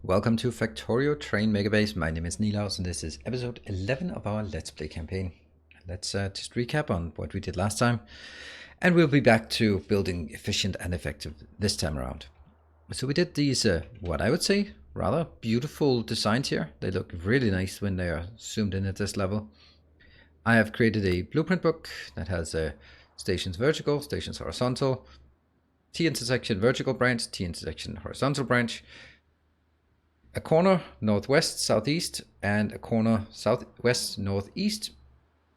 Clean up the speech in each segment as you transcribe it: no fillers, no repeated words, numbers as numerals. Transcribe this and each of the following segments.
Welcome to Factorio Train Megabase. My name is Nilaus and this is episode 11 of our Let's Play campaign. Let's just recap on what we did last time. And we'll be back to building efficient and effective this time around. So we did these, what I would say, rather beautiful designs here. They look really nice when they are zoomed in at this level. I have created a blueprint book that has stations vertical, stations horizontal, T-intersection vertical branch, T-intersection horizontal branch, a corner northwest southeast and a corner southwest northeast,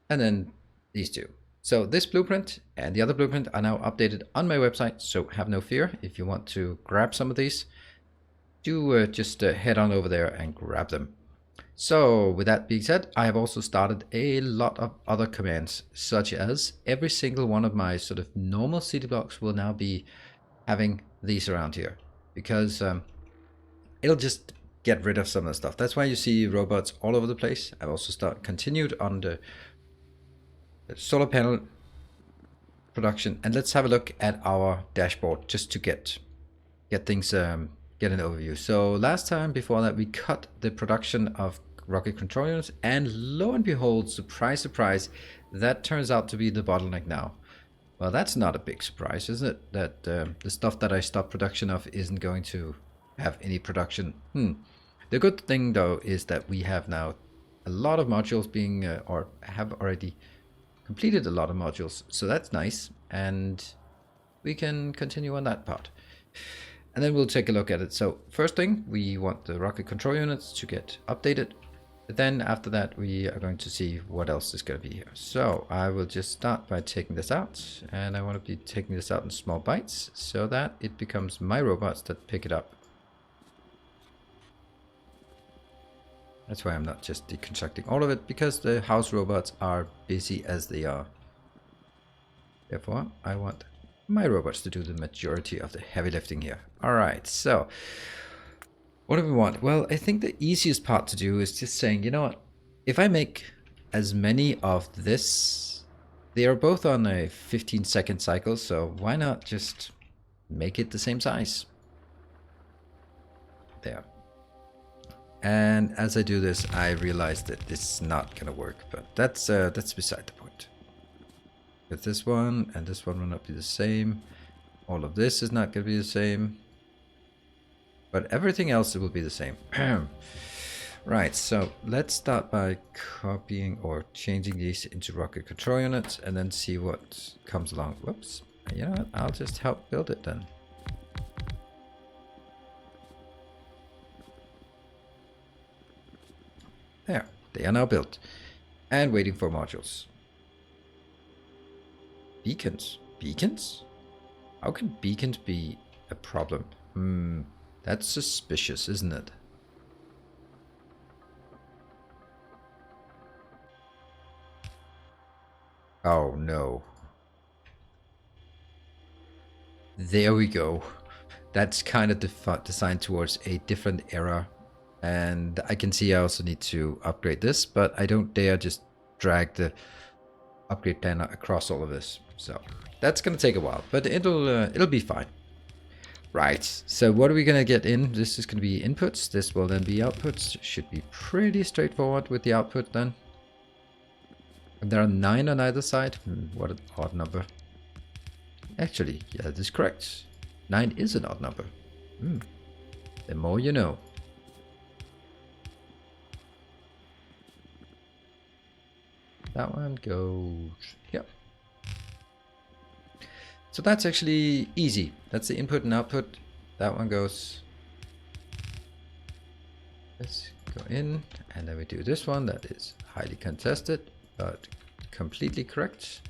and then these two. So this blueprint and the other blueprint are now updated on my website, so have no fear. If you want to grab some of these, do just head on over there and grab them. So with that being said, I have also started a lot of other commands, such as every single one of my sort of normal city blocks will now be having these around here, because it'll just get rid of some of the stuff. That's why you see robots all over the place. I've also continued on the solar panel production, and let's have a look at our dashboard just to get things get an overview. So last time before that we cut the production of rocket control units, and lo and behold, surprise surprise, that turns out to be the bottleneck now. Well, that's not a big surprise, isn't it, that the stuff that I stopped production of isn't going to have any production. The good thing though is that we have now a lot of modules being or have already completed a lot of modules, so that's nice, and we can continue on that part. And then we'll take a look at it. So first thing, we want the rocket control units to get updated. Then after that we are going to see what else is going to be here. So I will just start by taking this out, and I want to be taking this out in small bites so that it becomes my robots that pick it up. That's why I'm not just deconstructing all of it, because the house robots are busy as they are. Therefore, I want my robots to do the majority of the heavy lifting here. Alright, so what do we want? Well, I think the easiest part to do is just saying, you know what, if I make as many of this, they are both on a 15-second cycle, so why not just make it the same size? There. And as I do this, I realize that this is not gonna work, but that's beside the point. With this one and this one will not be the same. All of this is not gonna be the same, but everything else will be the same. Right, so let's start by copying or changing these into rocket control units and then see what comes along. Whoops, you know what, I'll just help build it then. There, they are now built and waiting for modules. Beacons? Beacons? How can beacons be a problem? That's suspicious, isn't it? Oh no. There we go. That's kind of designed towards a different era. And I can see I also need to upgrade this, but I don't dare just drag the upgrade plan across all of this. So that's gonna take a while, but it'll be fine. Right, so what are we gonna get in? This is gonna be inputs. This will then be outputs. Should be pretty straightforward with the output then. And there are 9 on either side. What an odd number. Actually, yeah, that is correct. 9 is an odd number. The more you know. That one goes, yep. So that's actually easy. That's the input and output. That one goes, let's go in, and then we do this one that is highly contested, but completely correct.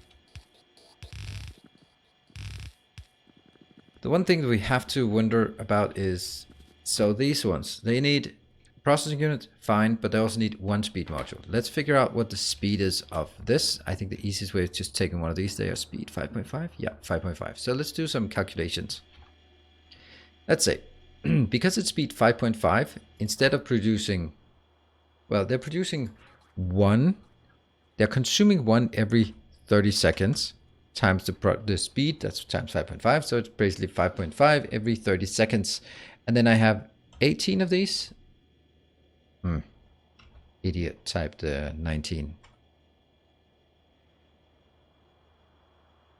The one thing that we have to wonder about is, so these ones, they need processing unit, fine, but they also need 1 speed module. Let's figure out what the speed is of this. I think the easiest way is just taking one of these. They are speed 5.5. Yeah, 5.5. So let's do some calculations. Let's say, because it's speed 5.5, instead of producing, well, they're producing 1. They're consuming 1 every 30 seconds times the speed. That's times 5.5. So it's basically 5.5 every 30 seconds. And then I have 18 of these. Idiot typed 19.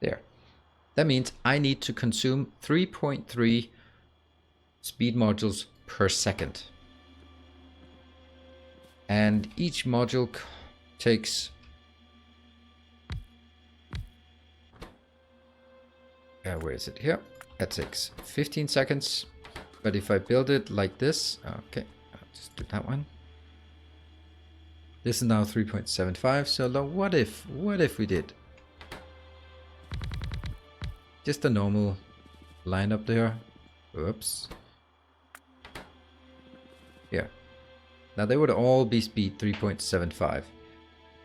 There. That means I need to consume 3.3 speed modules per second. And each module takes... where is it? Here. That takes 15 seconds. But if I build it like this... Okay, I'll just do that one. This is now 3.75. So what if we did just a normal line up there? Oops. Yeah. Now they would all be speed 3.75.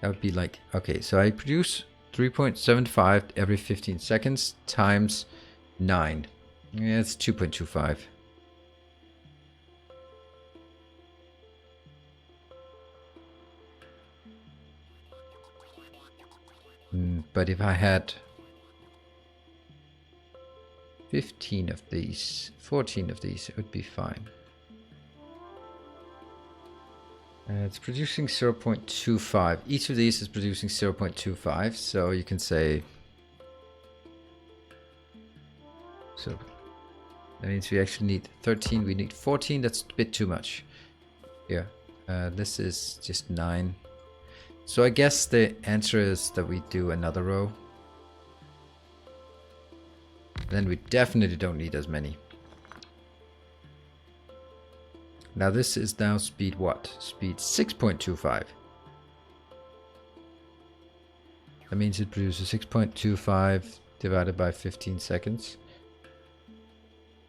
That would be like, okay, so I produce 3.75 every 15 seconds times 9. Yeah, it's 2.25. But if I had 15 of these, 14 of these, it would be fine. It's producing 0.25. Each of these is producing 0.25, so you can say... So that means we actually need 13, we need 14, that's a bit too much. Here, this is just 9. So I guess the answer is that we do another row. Then we definitely don't need as many. Now this is now speed what? Speed 6.25. That means it produces 6.25 divided by 15 seconds.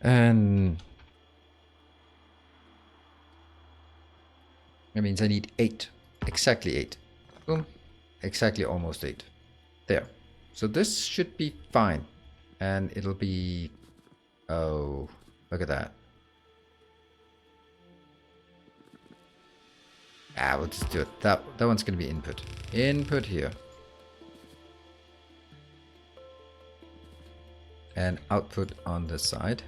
And that means I need 8. Exactly 8. Boom. Exactly almost 8. There. So this should be fine. And it'll be... Oh, look at that. We'll just do it. That one's going to be input. Input here. And output on this side.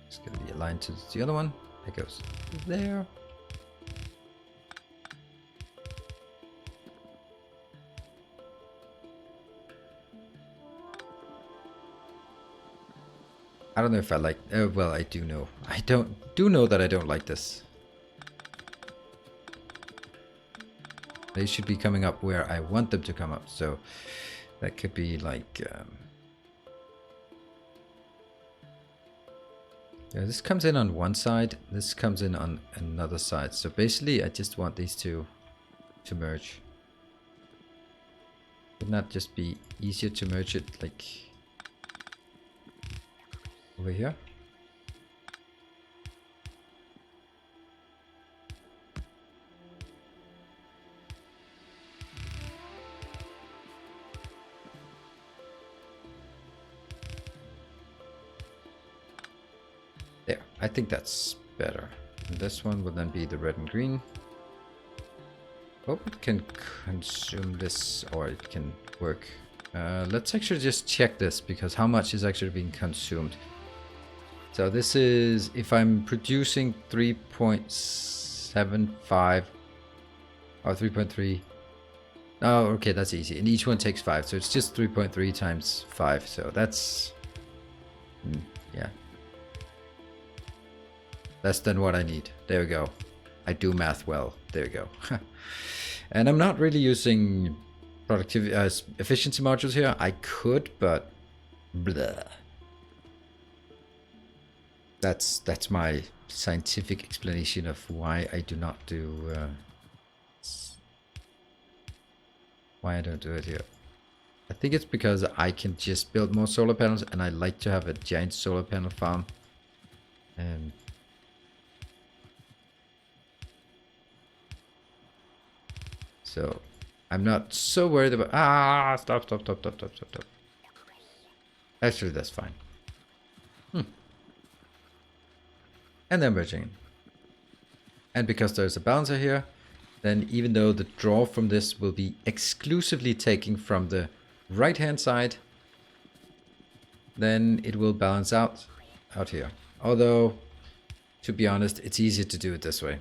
It's going to be aligned to the other one. It goes there. I don't know if I like... well, I do know. I do know that I don't like this. They should be coming up where I want them to come up. So that could be like... yeah, this comes in on one side. This comes in on another side. So basically, I just want these two to merge. Wouldn't that just be easier to merge it like... over here? There, I think that's better. And this one will then be the red and green. Hope it can consume this, or it can work. Let's actually just check this, because how much is actually being consumed? So this is, if I'm producing 3.75 or 3.3. Oh, okay, that's easy. And each one takes 5, so it's just 3.3 times 5. So that's, yeah, less than what I need. There we go. I do math well. There we go. And I'm not really using productivity, efficiency modules here. I could, but blah. That's my scientific explanation of why I do not do why I don't do it here. I think it's because I can just build more solar panels, and I like to have a giant solar panel farm. And so I'm not so worried about... Stop. Actually, that's fine. And then merging. And because there's a balancer here, then even though the draw from this will be exclusively taking from the right hand side, then it will balance out here. Although to be honest, it's easier to do it this way.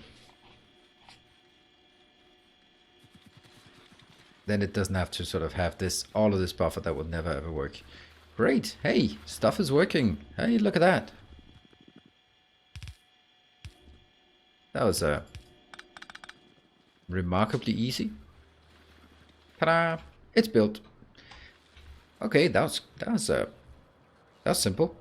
Then it doesn't have to sort of have this, all of this buffer that will never ever work. Great, hey, stuff is working. Hey, look at that. That was remarkably easy. Ta-da! It's built. Okay, that was simple,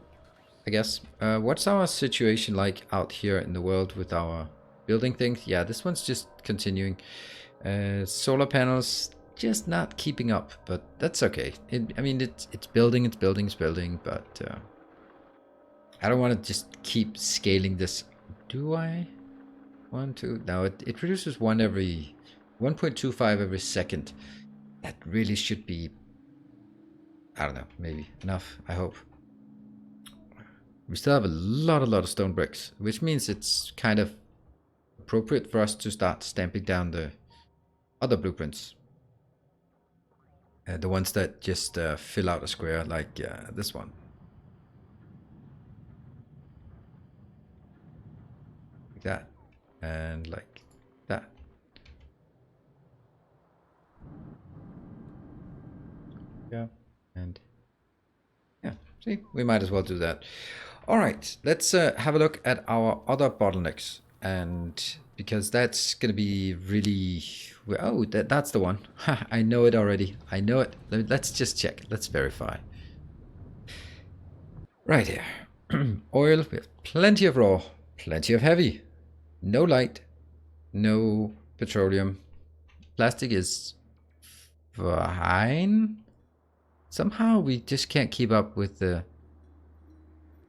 I guess. What's our situation like out here in the world with our building things? Yeah, this one's just continuing. Solar panels just not keeping up, but that's okay. I mean, it's building, but I don't want to just keep scaling this. Do I? 1, 2. No, it produces 1.25 every second. That really should be, I don't know, maybe enough, I hope. We still have a lot of stone bricks, which means it's kind of appropriate for us to start stamping down the other blueprints. The ones that just fill out a square, like this one. Like that. And like that. Yeah. And yeah, see, we might as well do that. All right, let's have a look at our other bottlenecks. And because that's going to be really... Oh, that's the one. I know it already. I know it. Let's just check. Let's verify. Right here. Oil, we have plenty of raw, plenty of heavy. No light, no petroleum. Plastic is fine. Somehow we just can't keep up with the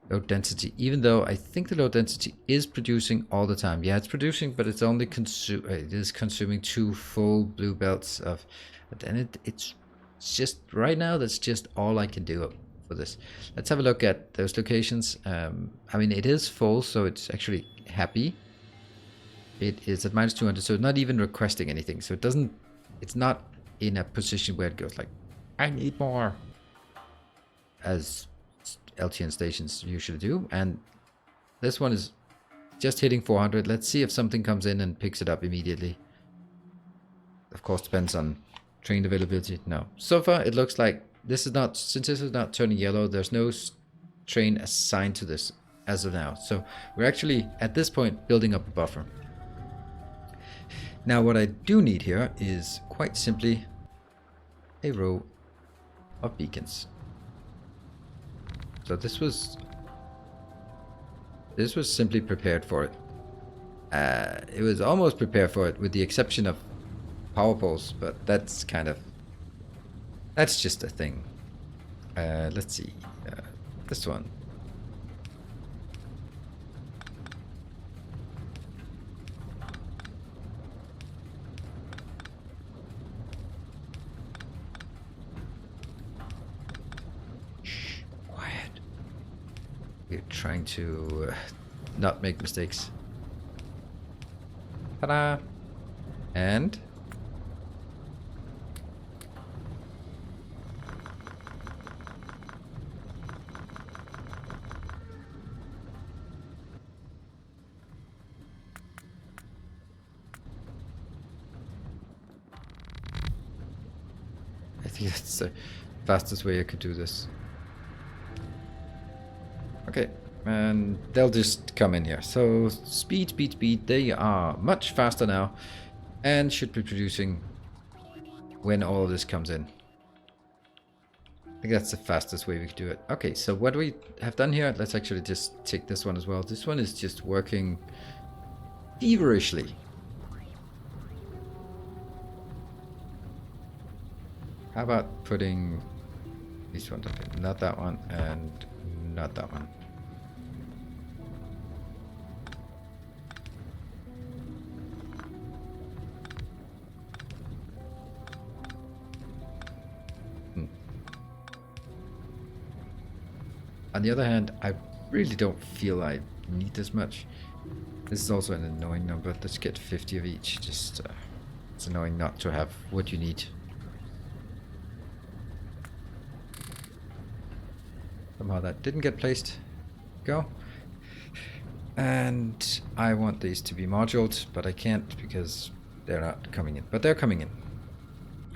low density, even though I think the low density is producing all the time. Yeah, it's producing, but it's only it is consuming 2 full blue belts of, but then it's just right now, that's just all I can do for this. Let's have a look at those locations. I mean, it is full, so it's actually happy. It is at -200, so it's not even requesting anything. So it's not in a position where it goes like, I need more, as LTN stations usually do. And this one is just hitting 400. Let's see if something comes in and picks it up immediately. Of course, depends on train availability. No, so far it looks like this is not, since this is not turning yellow, there's no train assigned to this as of now. So we're actually at this point building up a buffer. Now what I do need here is quite simply a row of beacons. So this was simply prepared for it. It was almost prepared for it, with the exception of power poles, but that's just a thing. Let's see, this one. We're trying to not make mistakes. Ta-da! And I think that's the fastest way I could do this. Okay, and they'll just come in here. So speed. They are much faster now and should be producing when all of this comes in. I think that's the fastest way we could do it. Okay, so what we have done here, let's actually just take this one as well. This one is just working feverishly. How about putting these ones up here? Not that one and not that one. On the other hand, I really don't feel I need this much. This is also an annoying number. Let's get 50 of each. Just it's annoying not to have what you need. Somehow that didn't get placed. Go. And I want these to be moduled, but I can't because they're not coming in. But they're coming in.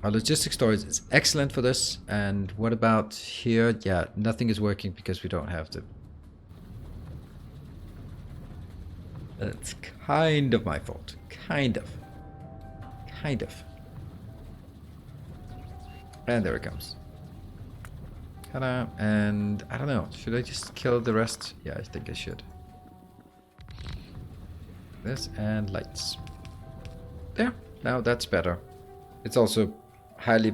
Our logistics storage is excellent for this. And what about here? Yeah, nothing is working because we don't have the... That's kind of my fault. Kind of. Kind of. And there it comes. Ta-da. And I don't know. Should I just kill the rest? Yeah, I think I should. This and lights. There. Now that's better. It's also highly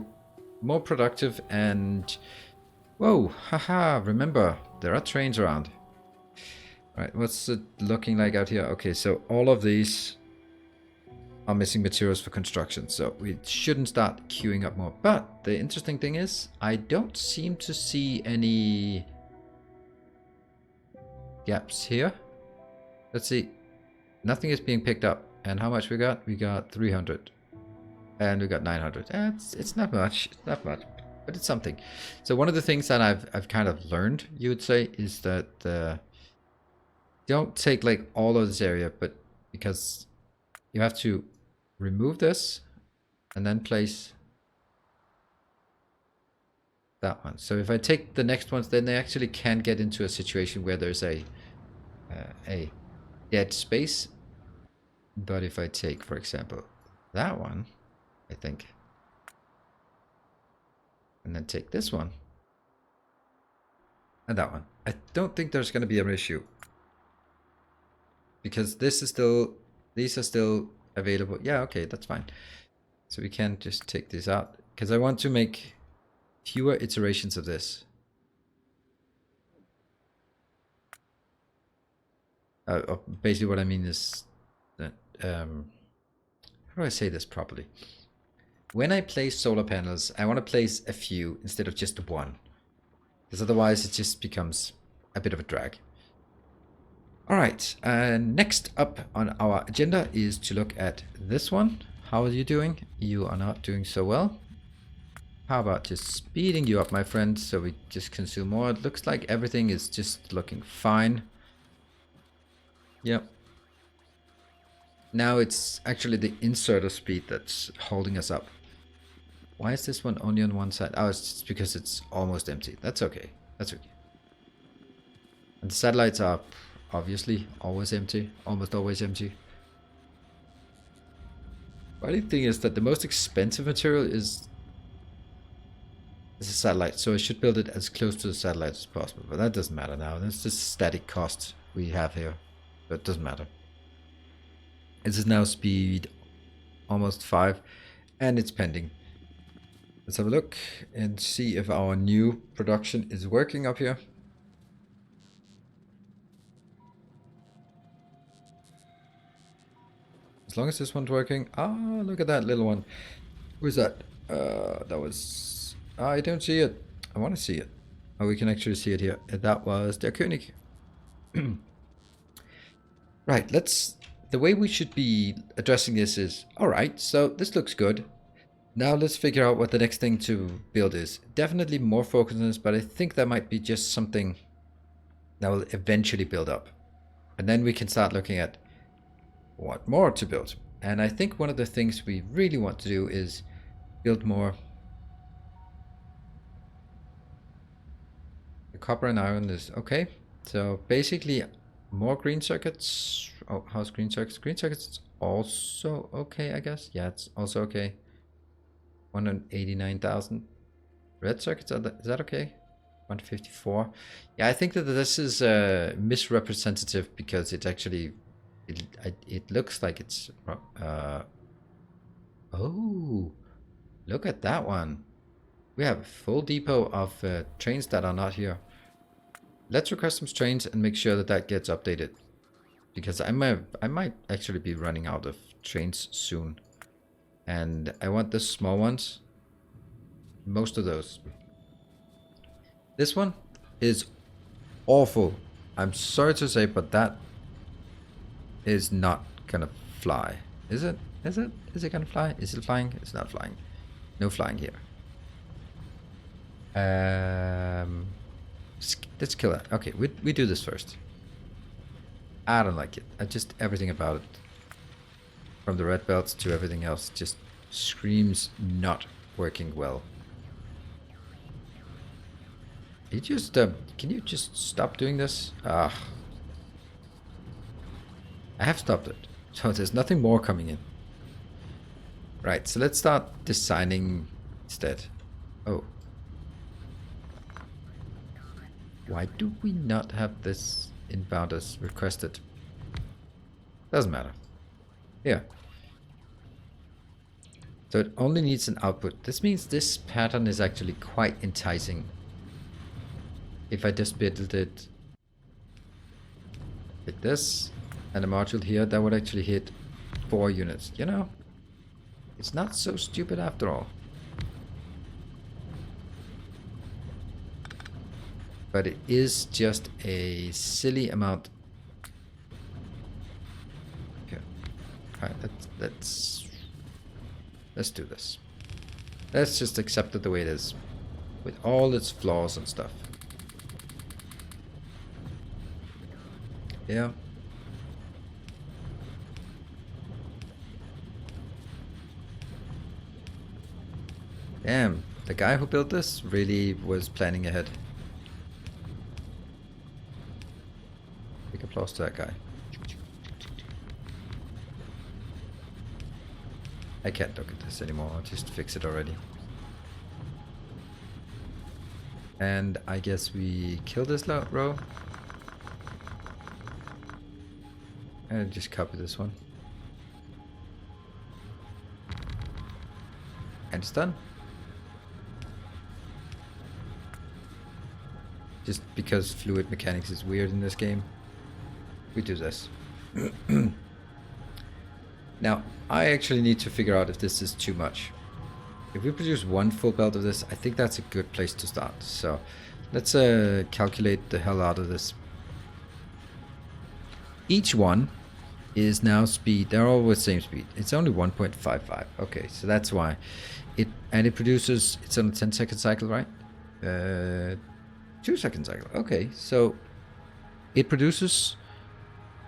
more productive and... Whoa. Haha. Remember, there are trains around. Alright, what's it looking like out here? Okay, so all of these are missing materials for construction, so we shouldn't start queuing up more. But the interesting thing is, I don't seem to see any gaps here. Let's see. Nothing is being picked up. And how much we got? We got 300. And we got 900. It's not much. It's not much. But it's something. So one of the things that I've kind of learned, you would say, is that don't take like all of this area, but because you have to remove this and then place that one. So if I take the next ones, then they actually can get into a situation where there's a dead space. But if I take, for example, that one, I think, and then take this one and that one, I don't think there's going to be an issue. Because this is still, these are still available. Yeah, okay, that's fine. So we can just take this out. Because I want to make fewer iterations of this. Basically what I mean is that, how do I say this properly? When I place solar panels, I want to place a few instead of just one. Because otherwise it just becomes a bit of a drag. Alright, next up on our agenda is to look at this one. How are you doing? You are not doing so well. How about just speeding you up, my friend, so we just consume more? It looks like everything is just looking fine. Yep. Now it's actually the inserter speed that's holding us up. Why is this one only on one side? Oh, it's just because it's almost empty. That's okay. That's okay. And the satellites are... obviously, always empty, almost always empty. Funny thing is that the most expensive material is a satellite, so I should build it as close to the satellite as possible. But that doesn't matter now. That's just static cost we have here, but it doesn't matter. This is now speed almost 5, and it's pending. Let's have a look and see if our new production is working up here. As long as this one's working. Ah, look at that little one. Who's that? That was... I don't see it. I want to see it. Oh, we can actually see it here. That was Der König. Right, let's... The way we should be addressing this is... Alright, so this looks good. Now let's figure out what the next thing to build is. Definitely more focus on this, but I think that might be just something that will eventually build up. And then we can start looking at what more to build. And I think one of the things we really want to do is build more. The copper and iron is okay. So basically more green circuits. Oh, how's green circuits? Green circuits is also okay, I guess. Yeah, it's also okay. 189,000. Red circuits, is that okay? 154. Yeah, I think that this is misrepresentative because it actually it looks like it's oh, look at that one. We have a full depot of trains that are not here. Let's request some trains and make sure that that gets updated, because I might actually be running out of trains soon, and I want the small ones, most of those. This one is awful, I'm sorry to say, but that is not gonna fly. Is it? Is it? Is it gonna fly? Is it flying? It's not flying. No flying here. Let's kill that. Okay, we do this first. I don't like it. Just everything about it, from the red belts to everything else, just screams not working well. You just can you just stop doing this? I have stopped it, so there's nothing more coming in. Right, so let's start designing instead. Oh, why do we not have this inbound as requested? Doesn't matter. Here. So it only needs an output. This means this pattern is actually quite enticing. If I just build it like this, and a module here, that would actually hit 4 units. You know, it's not so stupid after all. But it is just a silly amount. Okay. Alright, let's do this. Let's just accept it the way it is, with all its flaws and stuff. Yeah. Damn, the guy who built this really was planning ahead. Big applause to that guy. I can't look at this anymore, I'll just fix it already. And I guess we kill this row. And just copy this one. And it's done. Just because fluid mechanics is weird in this game, we do this. Now, I actually need to figure out if this is too much. If we produce one full belt of this, I think that's a good place to start. So let's calculate the hell out of this. Each one is now speed. They're all the same speed. It's only 1.55. Okay, so that's why. It produces, it's on a 10-second cycle, right? 2-second cycle. Okay, so it produces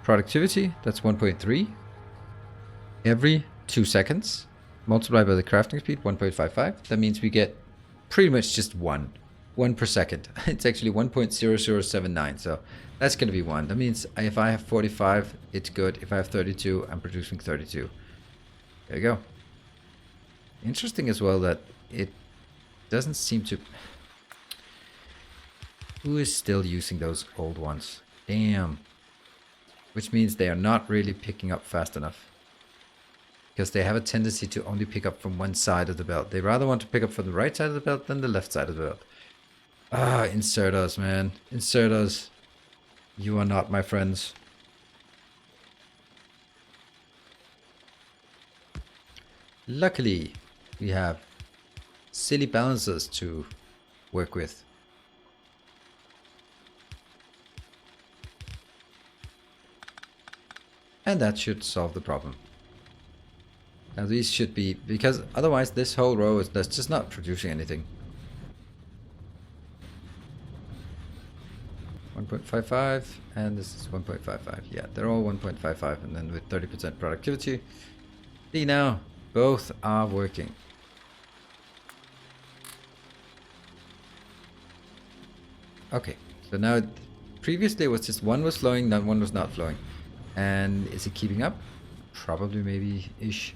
productivity, that's 1.3 every 2 seconds, multiplied by the crafting speed, 1.55. That means we get pretty much just one per second. It's actually 1.0079, so that's going to be 1. That means if I have 45, it's good. If I have 32, I'm producing 32. There you go. Interesting as well that it doesn't seem to... Who is still using those old ones? Damn. Which means they are not really picking up fast enough. Because they have a tendency to only pick up from one side of the belt. They rather want to pick up from the right side of the belt than the left side of the belt. Ah, inserters, man. Inserters. You are not my friends. Luckily, we have silly balancers to work with. And that should solve the problem. Now these should be, because otherwise this whole row is that's just not producing anything. 1.55 and this is 1.55. Yeah, they're all 1.55 and then with 30% productivity. See now, both are working. Okay, so now previously it was just one was flowing, then one was not flowing. And is it keeping up? Probably, maybe-ish.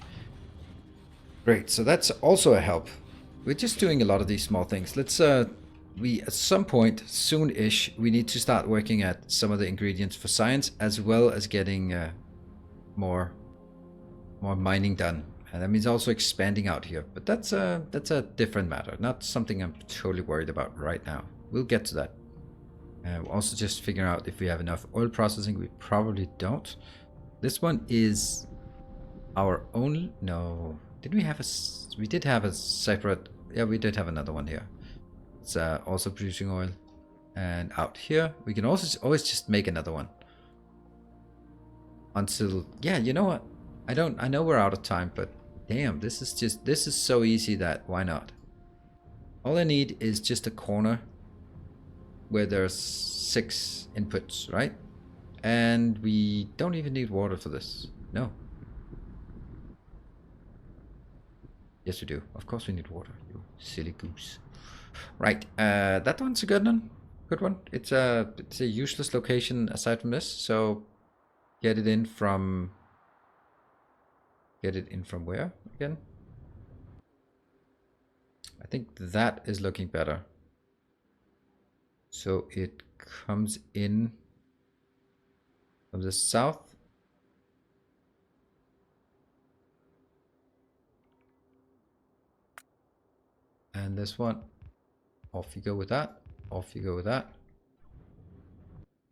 Great, so that's also a help. We're just doing a lot of these small things. Let's, we at some point, soon-ish, we need to start working at some of the ingredients for science, as well as getting more mining done. And that means also expanding out here. But that's a different matter, not something I'm totally worried about right now. We'll get to that. We're also just figuring out if we have enough oil processing. We probably don't. This one is our own. No, did we have a? We did have a separate. Yeah, we did have another one here. It's also producing oil, and out here we can also always just make another one. Until yeah, you know what? I know we're out of time, but damn, this is so easy that why not? All I need is just a corner where there's 6 inputs, right? And we don't even need water for this. No. Yes, we do. Of course we need water, you silly goose. Right, that one's a good one. Good one. It's a useless location aside from this, so get it in from where again? I think that is looking better. So it comes in from the south. And this one, off you go with that. Off you go with that.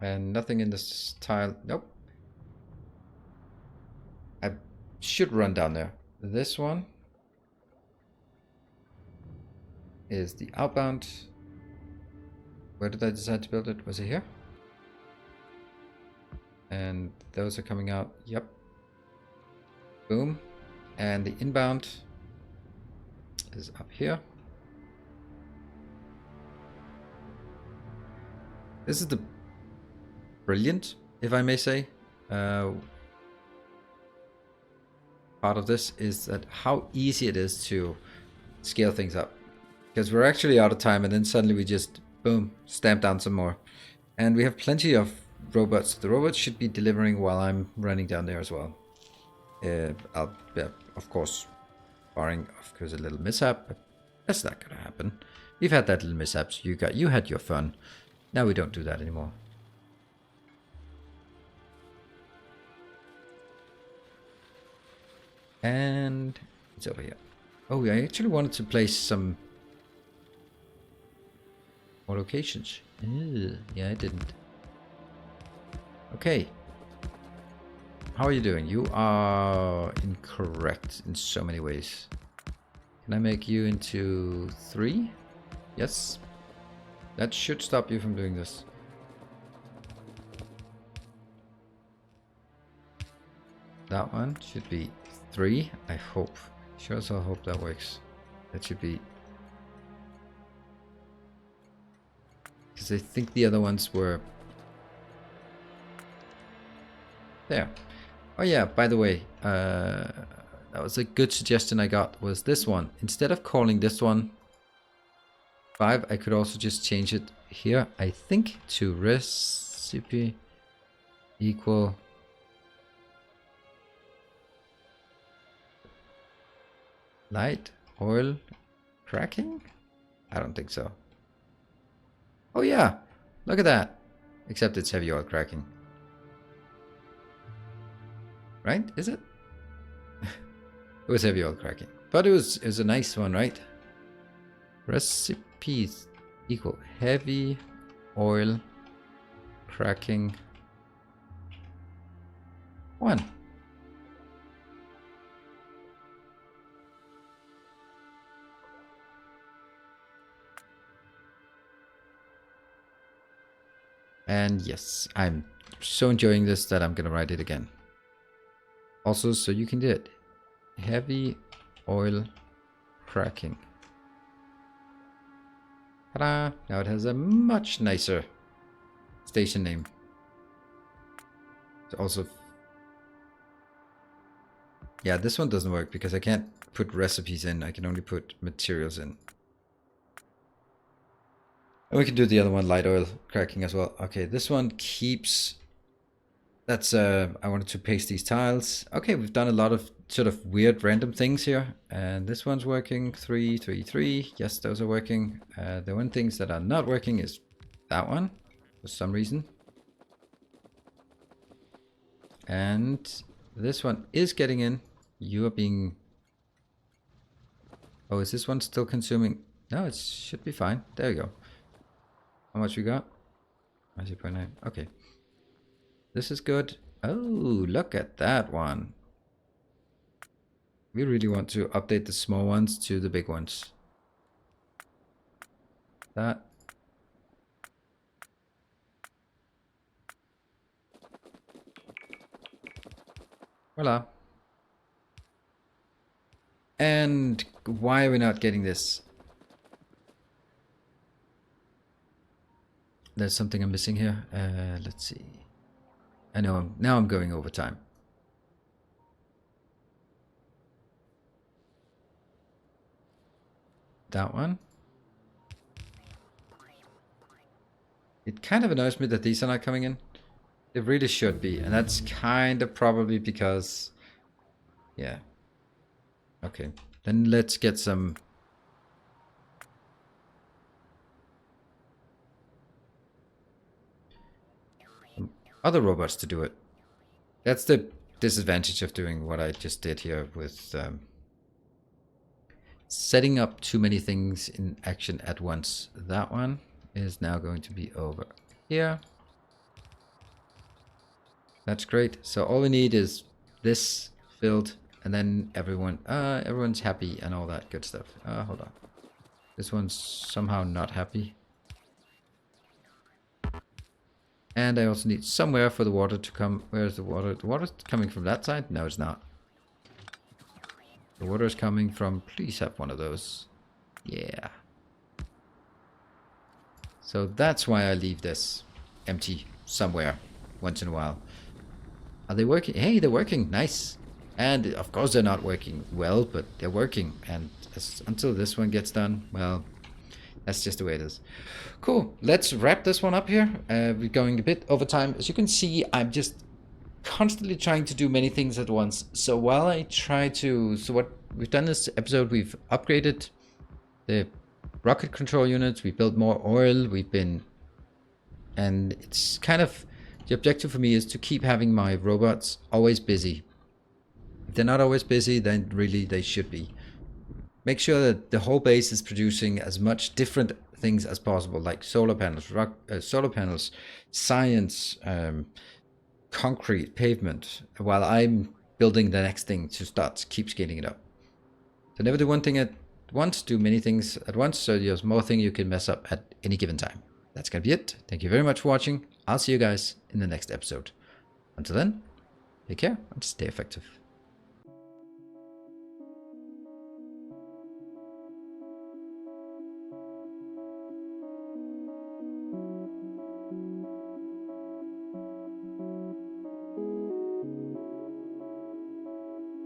And nothing in this tile. Nope. I should run down there. This one is the outbound. Where did I decide to build it? Was it here? And those are coming out. Yep. Boom. And the inbound is up here. This is the brilliant, if I may say, part of this is that how easy it is to scale things up. Because we're actually out of time and then suddenly we just, boom, stamp down some more. And we have plenty of robots. The robots should be delivering while I'm running down there as well. Of course, barring, of course, a little mishap, but that's not gonna happen. We've had that little mishaps. You had your fun. Now we don't do that anymore. And it's over here. Oh, I actually wanted to place some more locations. Yeah, I didn't. Okay. How are you doing? You are incorrect in so many ways. Can I make you into 3? Yes. That should stop you from doing this. That one should be 3, I hope. Sure as I hope that works. That should be... Because I think the other ones were... There. Oh yeah, by the way, that was a good suggestion I got, was this one. Instead of calling this one 5, I could also just change it here, I think, to recipe equal light oil cracking? I don't think so. Oh yeah, look at that. Except it's heavy oil cracking. Right? Is it? It was heavy oil cracking. But it was a nice one, right? Recipes equal heavy oil cracking 1. And yes, I'm so enjoying this that I'm gonna write it again. Also, so you can do it. Heavy oil cracking. Ta-da! Now it has a much nicer station name. It's also... Yeah, this one doesn't work because I can't put recipes in. I can only put materials in. And we can do the other one, light oil cracking as well. Okay, this one keeps... That's, I wanted to paste these tiles. Okay, we've done a lot of sort of weird random things here. And this one's working, 3, 3, 3. Yes, those are working. The one things that are not working is that one, for some reason. And this one is getting in. You are being... Oh, is this one still consuming? No, it should be fine. There you go. How much we got? 0.9. Okay. This is good. Oh, look at that one. We really want to update the small ones to the big ones. That. Voila. And why are we not getting this? There's something I'm missing here. Let's see. I know now I'm going over time. That one. It kind of annoys me that these are not coming in. It really should be, and that's kind of probably because, yeah. Okay, then let's get some other robots to do it. That's the disadvantage of doing what I just did here with setting up too many things in action at once. That one is now going to be over here. That's great. So all we need is this filled, and then everyone's happy and all that good stuff. Hold on. This one's somehow not happy. And I also need somewhere for the water to come. Where's the water? The water's coming from that side? No, it's not. The water is coming from... Please have one of those. Yeah. So that's why I leave this empty somewhere once in a while. Are they working? Hey, they're working. Nice. And of course they're not working well, but they're working. And until this one gets done, well, that's just the way it is. Cool. Let's wrap this one up here. We're going a bit over time. As you can see, I'm just constantly trying to do many things at once. So while I try to... So what we've done this episode, we've upgraded the rocket control units. We built more oil. We've been... And it's kind of... The objective for me is to keep having my robots always busy. If they're not always busy, then really they should be. Make sure that the whole base is producing as much different things as possible, like solar panels, science, concrete, pavement, while I'm building the next thing to start keep scaling it up. So never do one thing at once, do many things at once, so there's more things you can mess up at any given time. That's gonna be it. Thank you very much for watching. I'll see you guys in the next episode. Until then, take care and stay effective.